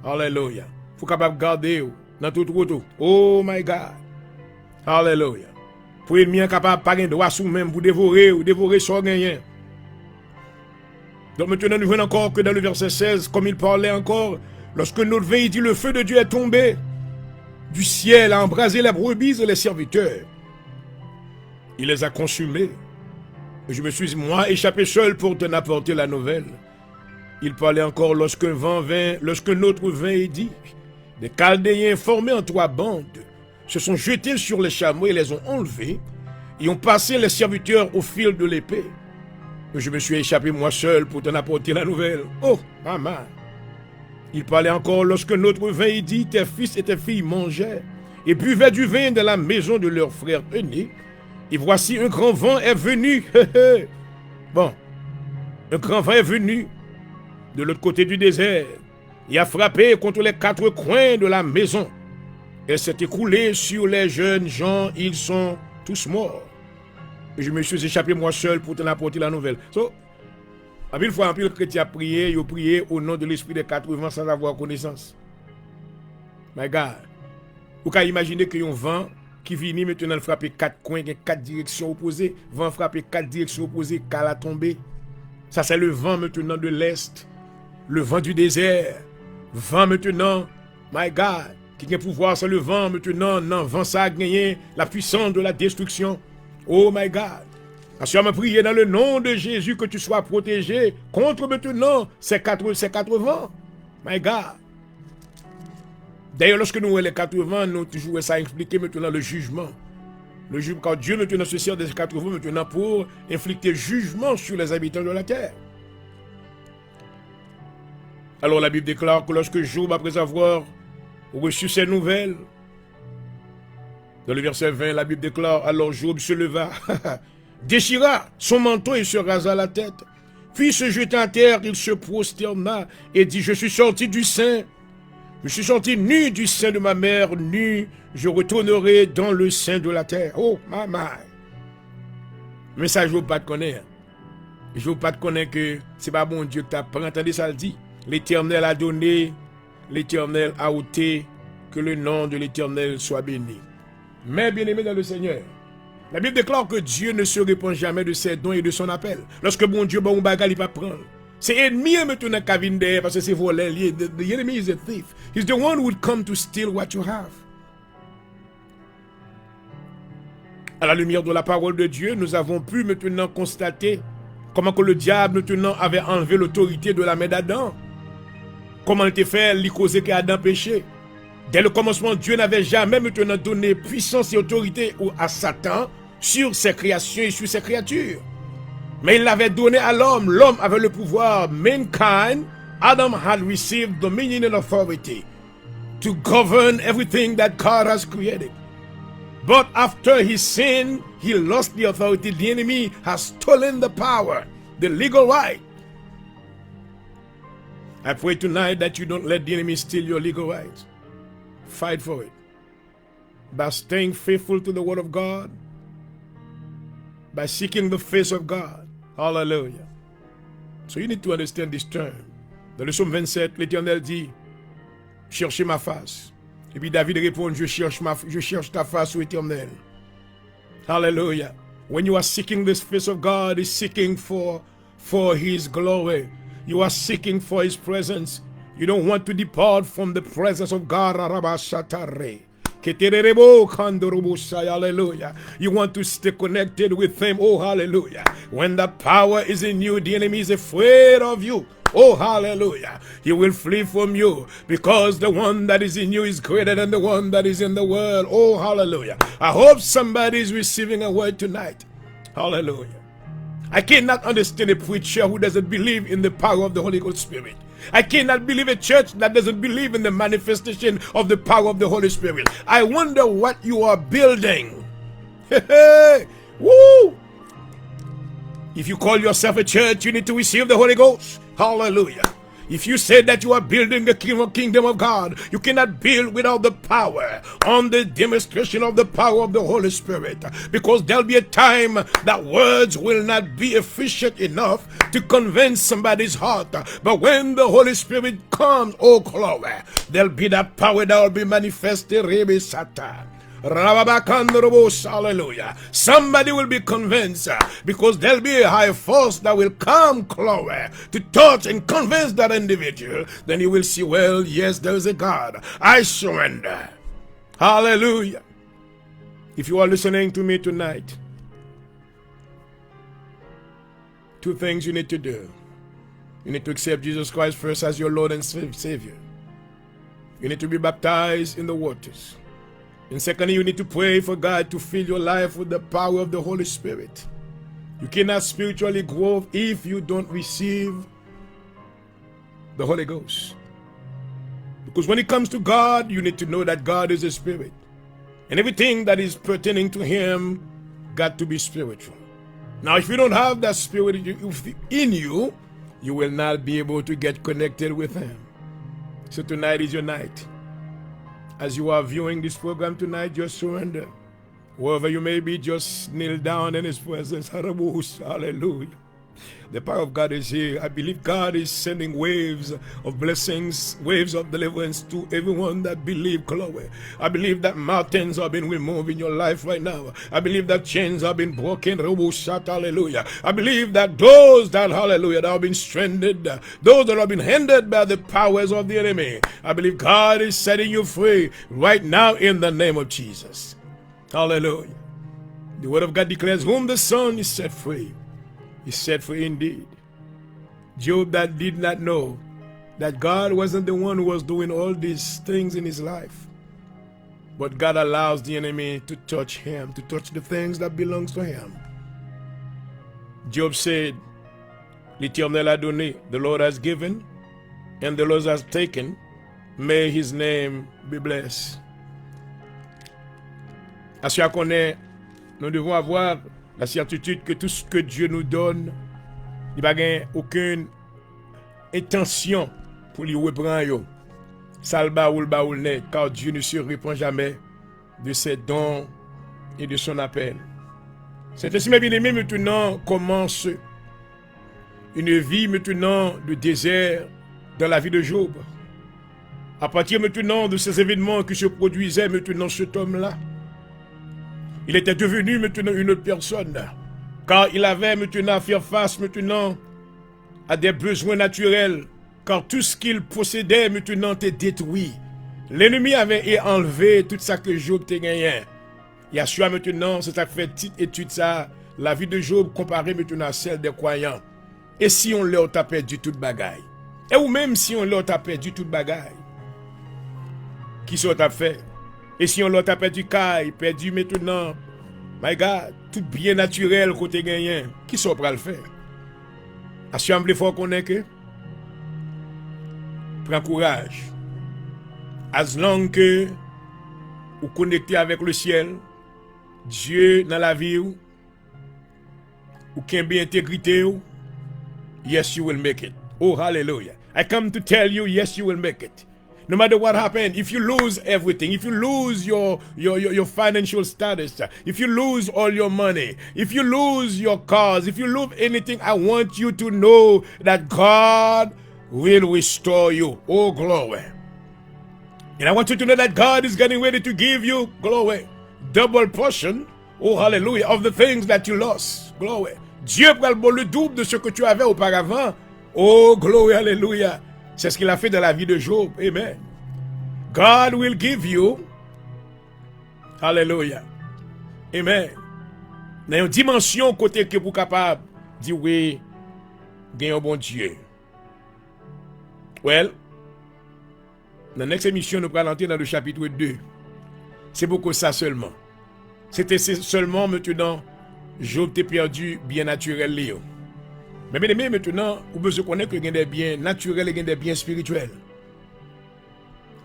Hallelujah. Faut capable garder dans tout route. Oh my God. Hallelujah. Pour ennemi capable pas un droit sous même pour dévorer sans gagner. Donc maintenant nous voyons encore que dans le verset 16, comme il parlait encore, lorsque notre vin, il dit, le feu de Dieu est tombé du ciel, a embrasé les brebis et les serviteurs. Il les a consumés. Je me suis, moi, échappé seul pour t'en apporter la nouvelle. Il parlait encore lorsque notre vin est dit, des Chaldéens formés en 3 bandes se sont jetés sur les chameaux et les ont enlevés et ont passé les serviteurs au fil de l'épée. Je me suis échappé moi seul pour t'en apporter la nouvelle. Oh, maman. Il parlait encore lorsque notre vin est dit, tes fils et tes filles mangeaient et buvaient du vin dans la maison de leur frère aîné. Et voici un grand vent est venu. Bon, un grand vent est venu de l'autre côté du désert. Il a frappé contre les 4 coins de la maison. Et s'est écoulé sur les jeunes gens. Ils sont tous morts. Et je me suis échappé moi seul pour t'en apporter la nouvelle. So, en pile fois, en pile chrétien a prié, il a prié au nom de l'esprit des 4 vents sans avoir connaissance. My God. Vous pouvez imaginer qu'il y a un vent qui vient maintenant frapper 4 coins, 4 directions opposées. Vent frapper 4 directions opposées, qu'à la tomber. Ça, c'est le vent maintenant de l'Est. Le vent du désert. Vent maintenant, my God, qui a pouvoir sur le vent maintenant. Non, vent ça a gagné la puissance de la destruction. Oh my God. Assurément m'a prié dans le nom de Jésus que tu sois protégé contre maintenant ces quatre vents. My God. D'ailleurs, lorsque nous voyons les 4 vents, nous toujours ça expliquer maintenant le jugement. Le jugement, quand Dieu maintenant se sert des 4 vents maintenant pour inflicter jugement sur les habitants de la terre. Alors la Bible déclare que lorsque Job, après avoir reçu ces nouvelles, dans le verset 20, la Bible déclare, alors Job se leva, déchira son manteau et se rasa la tête. Puis se jetant à terre, il se prosterna et dit, je suis sorti du sein. Je suis sorti nu du sein de ma mère, nu, je retournerai dans le sein de la terre. Oh, maman. Mais ça, je ne veux pas te connaître. Je ne veux pas te connaître que c'est pas bon Dieu que tu apprends. Entendez ça le dit. L'Éternel a donné, l'Éternel a ôté, que le nom de l'Éternel soit béni. Mais bien aimé dans le Seigneur, la Bible déclare que Dieu ne se répand jamais de ses dons et de son appel. Lorsque bon Dieu, bon bagarre, il va prendre. C'est ennemi maintenant qui vient derrière parce que c'est volé. The enemy is a thief. He's the one who would come to steal what you have. À la lumière de la parole de Dieu, nous avons pu maintenant constater Comment que le diable maintenant avait enlevé l'autorité de la main d'Adam. Comment il était fait, il causait qu'Adam péchait. Dès le commencement, Dieu n'avait jamais maintenant donné puissance et autorité à Satan sur ses créations et sur ses créatures. Mais il l'avait donné à l'homme. L'homme avait le pouvoir. Mankind, Adam had received dominion and authority to govern everything that God has created. But after he sinned, he lost the authority. The enemy has stolen the power, the legal right. I pray tonight that you don't let the enemy steal your legal rights. Fight for it. By staying faithful to the word of God. By seeking the face of God. Hallelujah. So you need to understand this term. Dans le psaume 27, l'Éternel dit, cherchez ma face. Et puis David répond, je cherche ta face, ô Éternel. Hallelujah. When you are seeking this face of God, is seeking for his glory. You are seeking for his presence. You don't want to depart from the presence of God. Hallelujah. You want to stay connected with him. Oh, hallelujah. When the power is in you, the enemy is afraid of you. Oh, hallelujah. He will flee from you because the one that is in you is greater than the one that is in the world. Oh, hallelujah. I hope somebody is receiving a word tonight. Hallelujah. I cannot understand a preacher who doesn't believe in the power of the Holy Ghost Spirit. I cannot believe a church that doesn't believe in the manifestation of the power of the Holy Spirit. I wonder what you are building. Woo! If you call yourself a church, you need to receive the Holy Ghost. Hallelujah. If you say that you are building the kingdom of God, you cannot build without the power on the demonstration of the power of the Holy Spirit. Because there'll be a time that words will not be efficient enough to convince somebody's heart. But when the Holy Spirit comes, oh glory, there'll be that power that will be manifested. Hallelujah. Somebody will be convinced because there'll be a high force that will come, glory, to touch and convince that individual. Then you will see, well, yes, there is a God. I surrender. Hallelujah. If you are listening to me tonight, two things you need to do. You need to accept Jesus Christ first as your Lord and Savior. You need to be baptized in the waters. And secondly, you need to pray for God to fill your life with the power of the Holy Spirit. You cannot spiritually grow if you don't receive the Holy Ghost. Because when it comes to God, you need to know that God is a spirit. And everything that is pertaining to him got to be spiritual. Now, if you don't have that spirit in you, you will not be able to get connected with him. So tonight is your night. As you are viewing this program tonight, just surrender. Wherever you may be, just kneel down in his presence. Hallelujah. The power of God is here. I believe God is sending waves of blessings, waves of deliverance to everyone that believes. Glory. I believe that mountains have been removed in your life right now. I believe that chains have been broken. Hallelujah. I believe that those that, hallelujah, that have been stranded, those that have been hindered by the powers of the enemy, I believe God is setting you free right now in the name of Jesus. Hallelujah. The word of God declares, whom the Son is set free, is set free indeed. Job that did not know that God wasn't the one who was doing all these things in his life. But God allows the enemy to touch him, to touch the things that belongs to him. Job said, l'Éternel a donné, the Lord has given, and the Lord has taken. May his name be blessed. À ce qu'on est, nous devons avoir la certitude que tout ce que Dieu nous donne, il n'y a pas aucune intention pour lui reprendre. Salba ou le baoul net, car Dieu ne se répand jamais de ses dons et de son appel. C'est ainsi, mes bien-aimés, maintenant commence une vie maintenant de désert dans la vie de Job. À partir maintenant de ces événements qui se produisaient maintenant cet homme-là, il était devenu maintenant une autre personne, car il avait maintenant à faire face maintenant à des besoins naturels, car tout ce qu'il possédait maintenant était détruit. L'ennemi avait enlevé tout ça que Job était gagné. Yahshua maintenant, c'est ça fait petite étude ça, la vie de Job comparée maintenant à celle des croyants. Et si on leur t'a perdu toute bagaille? Et ou même si on leur t'a perdu toute bagaille? Qui sont t'a fait? Et si on leur t'a perdu caille, perdu maintenant, my God, tout bien naturel côté gagné, qui sont prêts à le faire? Assemblée fort qu'on est que? Prends courage. As long que vous connectez avec le ciel, Dieu dans la vie, ou qui a bien intégrité, yes, you will make it. Oh, hallelujah. I come to tell you, yes, you will make it. No matter what happens, if you lose everything, if you lose your financial status, if you lose all your money, if you lose your cars, if you lose anything, I want you to know that God will restore you. Oh, glory. And I want you to know that God is getting ready to give you, glory, double portion, oh, hallelujah, of the things that you lost. Glory. Dieu prend le double de ce que tu avais auparavant. Oh, glory, hallelujah. C'est ce qu'il a fait dans la vie de Job. Amen. God will give you. Hallelujah. Amen. Dans une dimension côté que vous capable de dire oui, gagne un bon Dieu. Well, dans la next émission, nous allons entrer dans le chapitre 2. C'est beaucoup ça seulement. C'était seulement maintenant, Job t'est perdu bien naturel, Léo. Mais bien aimé, maintenant, vous besoin de connaître qu'il y a des biens naturels et des biens spirituels.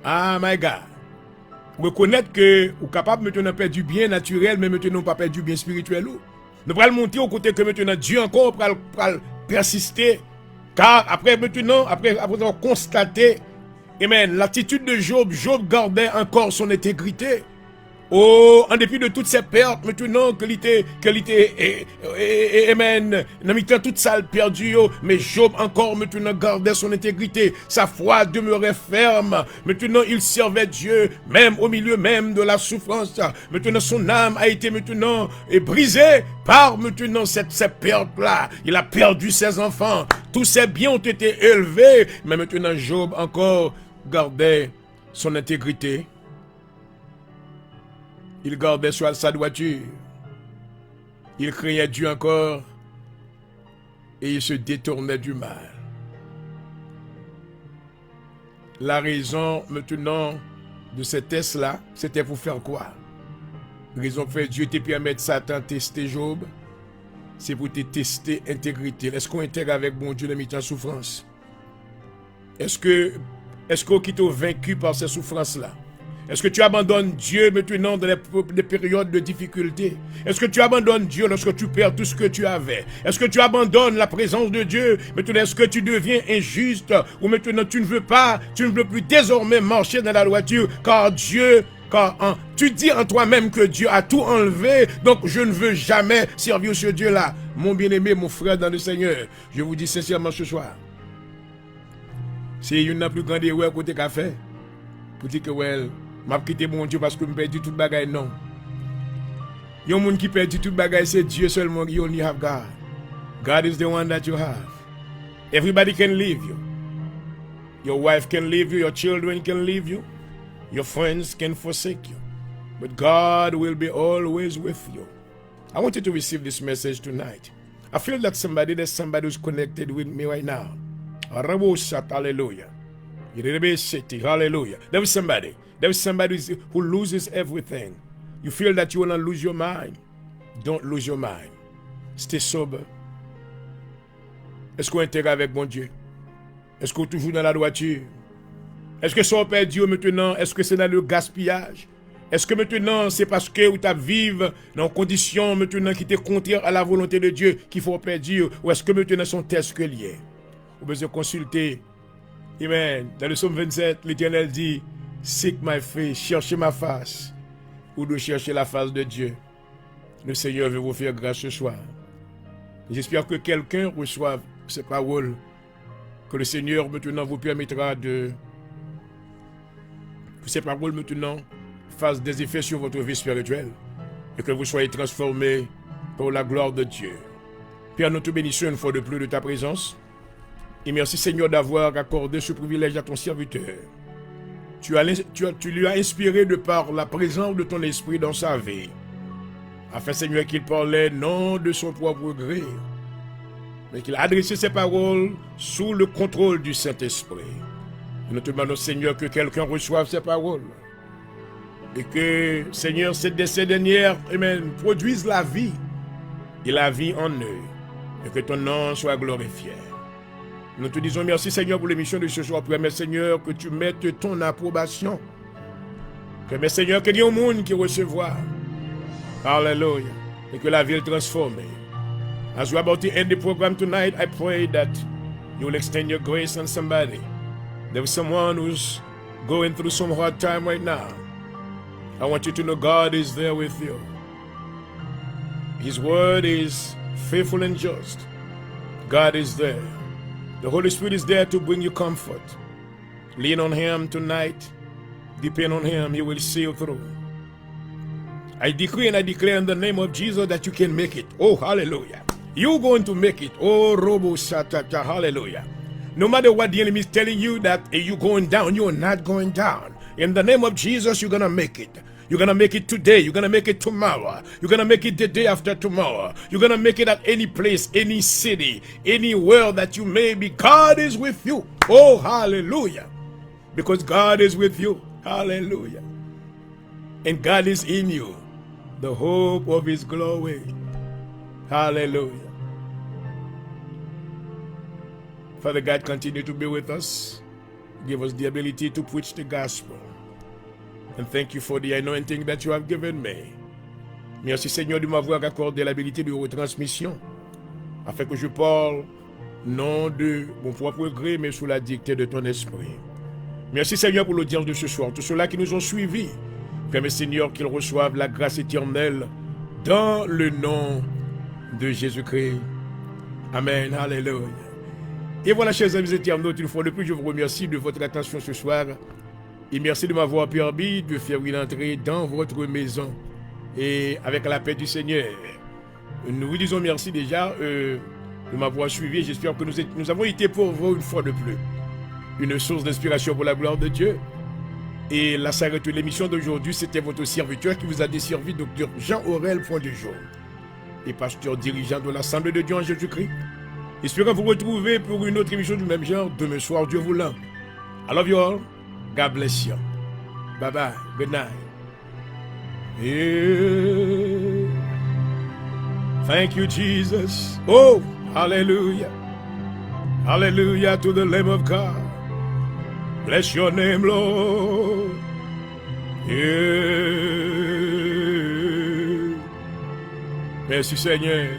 Ah, my God. Vous reconnaître que vous êtes capable maintenant de perdre du bien naturel, mais maintenant pas perdre du bien spirituel. Nous allons monter au côté que maintenant Dieu encore pour persister. Car après maintenant, après avoir constaté, amen, l'attitude de Job, Job gardait encore son intégrité. Oh, en dépit de toutes ces pertes, maintenant, que l'ité, amen, n'a mis toute salle perdue, mais Job encore, maintenant, gardait son intégrité, sa foi demeurait ferme, maintenant, il servait Dieu, même au milieu même de la souffrance, maintenant, son âme a été, maintenant, brisée par, maintenant, ces pertes-là, il a perdu ses enfants, tous ses biens ont été élevés, mais maintenant, Job encore gardait son intégrité. Il gardait sa droiture. Il craignait Dieu encore. Et il se détournait du mal. La raison maintenant de ce test-là, c'était pour faire quoi? La raison pour faire Dieu te permettre Satan de tester Job, c'est pour te tester l'intégrité. Est-ce qu'on intègre avec bon Dieu dans mes temps de souffrance? Est-ce qu'on quitte vaincu par ces souffrances-là? Est-ce que tu abandonnes Dieu maintenant dans les périodes de difficulté? Est-ce que tu abandonnes Dieu lorsque tu perds tout ce que tu avais? Est-ce que tu abandonnes la présence de Dieu? Maintenant, est-ce que tu deviens injuste? Ou maintenant tu ne veux plus désormais marcher dans la droiture? Car tu dis en toi-même que Dieu a tout enlevé, donc je ne veux jamais servir ce Dieu-là. Mon bien-aimé, mon frère dans le Seigneur, je vous dis sincèrement ce soir, c'est une des plus grandes erreurs que tu as fait. Pour dire que, well, m'a quitté mon Dieu parce que je perdu toute bagaille, non. Yon moun qui perdu toute bagaille, c'est Dieu seulement. You only have God. God is the one that you have. Everybody can leave you. Your wife can leave you, your children can leave you, your friends can forsake you. But God will be always with you. I want you to receive this message tonight. I feel that there's somebody who's connected with me right now. Hallelujah. Hallelujah. There is somebody who loses everything. You feel that you want to lose your mind. Don't lose your mind. Stay sober. Est-ce qu'on intègre avec bon Dieu? Est-ce qu'on est toujours dans la droiture? Est-ce que son Père Dieu maintenant, est-ce que c'est dans le gaspillage? Est-ce que maintenant c'est parce que vous vivez dans des conditions maintenant qui étaient contraires à la volonté de Dieu qu'il faut perdre Dieu? Ou est-ce que maintenant sont tests que liés? Vous besoin consulter. Amen. Dans le psaume 27, l'Éternel dit, seek my face, cherchez ma face, ou de chercher la face de Dieu. Le Seigneur veut vous faire grâce ce soir. J'espère que quelqu'un reçoive ces paroles, que le Seigneur maintenant vous permettra que ces paroles maintenant fassent des effets sur votre vie spirituelle et que vous soyez transformés par la gloire de Dieu. Père, nous te bénissons une fois de plus de ta présence. Et merci Seigneur d'avoir accordé ce privilège à ton serviteur. Tu lui as inspiré de par la présence de ton esprit dans sa vie. Afin Seigneur qu'il parlait non de son propre gré, mais qu'il a adressé ses paroles sous le contrôle du Saint-Esprit. Nous te demandons, Seigneur, que quelqu'un reçoive ces paroles. Et que, Seigneur, ces dernières, amen, produisent la vie. Et la vie en eux. Et que ton nom soit glorifié. Nous te disons merci, Seigneur, pour l'émission de ce soir. Permets, Seigneur, que tu mettes ton approbation. Permets, Seigneur, qu'il y ait un monde qui recevra. Hallelujah. Et que la vie est transformée. As we're about to end the program tonight, I pray that you will extend your grace on somebody. There is someone who's going through some hard time right now. I want you to know God is there with you. His word is faithful and just. God is there. The Holy Spirit is there to bring you comfort. Lean on Him tonight. Depend on Him. He will see you through. I decree and I declare in the name of Jesus that you can make it. Oh, hallelujah. You're going to make it. Oh, Robo Satata, hallelujah. No matter what the enemy is telling you that you're going down, you're not going down. In the name of Jesus, you're going to make it. You're going to make it today. You're going to make it tomorrow. You're going to make it the day after tomorrow. You're going to make it at any place, any city, anywhere that you may be. God is with you. Oh, hallelujah. Because God is with you. Hallelujah. And God is in you. The hope of His glory. Hallelujah. Father God, continue to be with us. Give us the ability to preach the gospel. And thank you for the anointing that you have given me. Merci Seigneur de m'avoir accordé l'habilité de retransmission, afin que je parle non de mon propre gré, mais sous la dictée de ton esprit. Merci Seigneur pour l'audience de ce soir. Tous ceux-là qui nous ont suivis, permets Seigneur qu'ils reçoivent la grâce éternelle dans le nom de Jésus-Christ. Amen. Alléluia. Et voilà, chers amis éternels, une fois de plus, je vous remercie de votre attention ce soir. Et merci de m'avoir permis de faire une entrée dans votre maison. Et avec la paix du Seigneur. Nous vous disons merci déjà de m'avoir suivi. J'espère que nous avons été pour vous une fois de plus une source d'inspiration pour la gloire de Dieu. Et là s'arrête l'émission d'aujourd'hui. C'était votre serviteur qui vous a desservi, Dr Jean-Aurel Point-de-Jour, et pasteur dirigeant de l'Assemblée de Dieu en Jésus-Christ. Espérons vous retrouver pour une autre émission du même genre demain soir, Dieu voulant. I love you all. God bless you. Bye bye. Good night. Yeah. Thank you, Jesus. Oh, hallelujah. Hallelujah to the Lamb of God. Bless your name, Lord. Yeah. Merci, Seigneur.